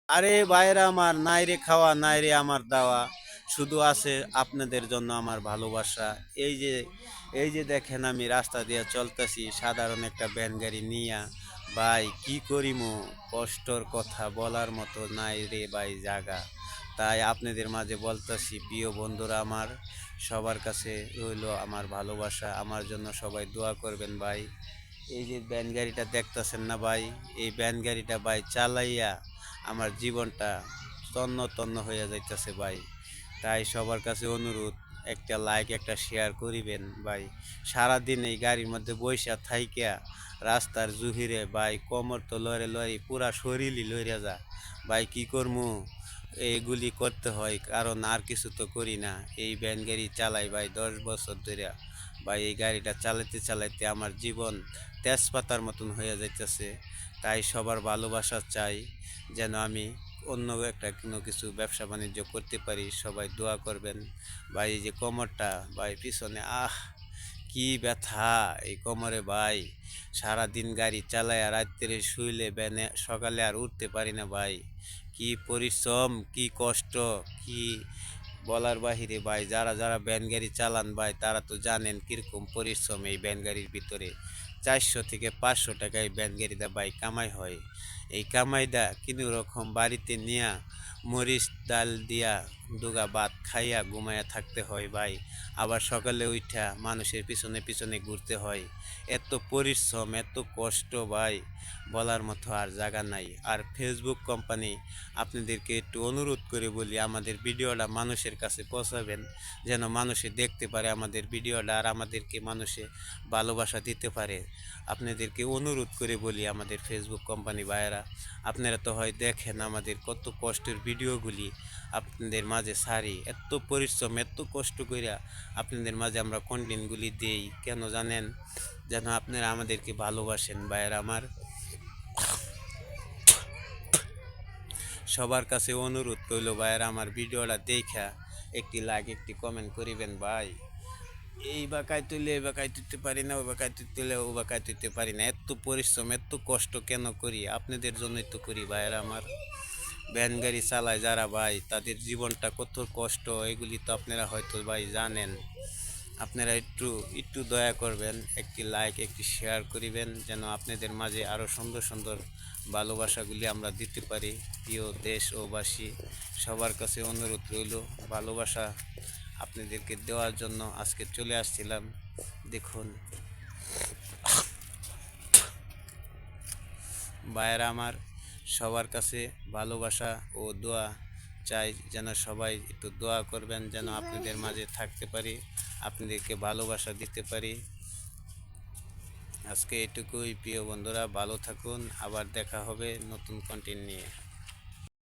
আরে ভাইরা আমার, নাই রে খাওয়া, নাই রে আমার দাওয়া, শুধু আছে আপনাদের জন্য আমার ভালোবাসা। এই যে এই যে দেখেন আমি রাস্তা দিয়ে চলতেছি সাধারণ একটা ভ্যান গাড়ি নিয়া। ভাই কি করিমু, কষ্টর কথা বলার মতো নাই রে ভাই জাগা। তাই আপনাদের মাঝে বলতেছি প্রিয় বন্ধুরা আমার, সবার কাছে রইলো আমার ভালোবাসা, আমার জন্য সবাই দোয়া করবেন ভাই। এই যে ভ্যান গাড়িটা দেখতেছেন না ভাই, এই ভ্যান গাড়িটা ভাই চালাইয়া আমার জীবনটা তন্ন তন্ন হইয়া যাইতেছে ভাই। তাই সবার কাছে অনুরোধ, একটা লাইক একটা শেয়ার করিবেন ভাই। সারাদিন এই গাড়ির মধ্যে বৈশা থাইকা রাস্তার জুহিরে ভাই কোমর তো লড়ে লড়ে পুরা শরীরই লইরা যা। ভাই কি করমু, এইগুলি করতে হয় কারণ আর কিছু তো করি না। এই ভ্যান গাড়ি চালাই ভাই 10 বছর ধরে। ভাই এই গাড়িটা চালাইতে চালাইতে আমার জীবন তেজপাতার মতন হয়ে যাইতেছে। তাই সবার ভালোবাসা চাই, যেন আমি অন্য একটা কোনো কিছু ব্যবসা বাণিজ্য করতে পারি। সবাই দোয়া করবেন ভাই। এই যে কোমরটা ভাই পিছনে কি ব্যথা এই কোমরে ভাই। সারাদিন গাড়ি চালায় আর রাত্রে শুইলে বেনে সকালে আর উঠতে পারি না ভাই। কি পরিশ্রম, কি কষ্ট, কি বলার বাহিরে ভাই। যারা যারা ভ্যান গাড়ি চালান ভাই তারা তো জানেন কিরকম পরিশ্রম এই ভ্যান গাড়ির ভিতরে। 400 থেকে 500 টাকা এই ভ্যান গাড়িটা ভাই কামাই হয়। এই কামাইটা কোনো রকম বাড়িতে নিয়া মরিচ ডাল দিয়া দুগা ভাত খাইয়া ঘুমাইয়া থাকতে হয় ভাই। আবার সকালে উঠা মানুষের পিছনে পিছনে ঘুরতে হয়। এত পরিশ্রম, এত কষ্ট ভাই, বলার মতো আর জায়গা নাই। আর ফেসবুক কোম্পানি, আপনাদেরকে একটু অনুরোধ করে বলি আমাদের ভিডিওটা মানুষের কাছে পৌঁছাবেন, যেন মানুষে দেখতে পারে আমাদের ভিডিওটা আর আমাদেরকে মানুষে ভালোবাসা দিতে পারে। আপনাদেরকে অনুরোধ করে বলি আমাদের ফেসবুক কোম্পানি ভাইয়েরা, আপনারা তো হয় দেখেন আমাদের কত কষ্টের ভিডিওগুলি আপনাদের মাঝে সারি। এত পরিশ্রম, এত কষ্ট কইরা আপনাদের মাঝে আমরা কন্টেন্টগুলি দেই কেন জানেন? যেন আপনারা আমাদেরকে ভালোবাসেন ভাইয়েরা আমার। সবার কাছে অনুরোধ কইল ভাইয়েরা আমার, ভিডিওটা দেখা একটি লাইক একটি কমেন্ট করিবেন ভাই। এই বাঁকায় তুলে এই বাঁকায় তুলতে পারি না, ওই বাঁকায় তুলে ও বাঁকায় তুলতে পারি না। এত পরিশ্রম, এত কষ্ট কেন করি? আপনাদের জন্যই তো করি ভাইয়েরা আমার। ভ্যান গাড়ি চালায় যারা ভাই, তাদের জীবনটা কত কষ্ট এগুলি তো আপনারা হয়তো ভাই জানেন। আপনারা একটু একটু দয়া করবেন, একটি লাইক একটি শেয়ার করিবেন, যেন আপনাদের মাঝে আরও সুন্দর সুন্দর ভালোবাসাগুলি আমরা দিতে পারি। প্রিয় দেশ ও বাসী, সবার কাছে অনুরোধ রইল ভালোবাসা আপনাদেরকে দেওয়ার জন্য আজকে চলে আসছিলাম। দেখুন ভাইয়েরা আমার, সবার কাছে ভালোবাসা ও দোয়া চাই, যেন সবাই একটু দোয়া করবেন, যেন আপনাদের মাঝে থাকতে পারি, আপনাদেরকে ভালোবাসা দিতে পারি। আজকে এটুকুই প্রিয় বন্ধুরা, ভালো থাকুন, আবার দেখা হবে নতুন কন্টেন্ট নিয়ে।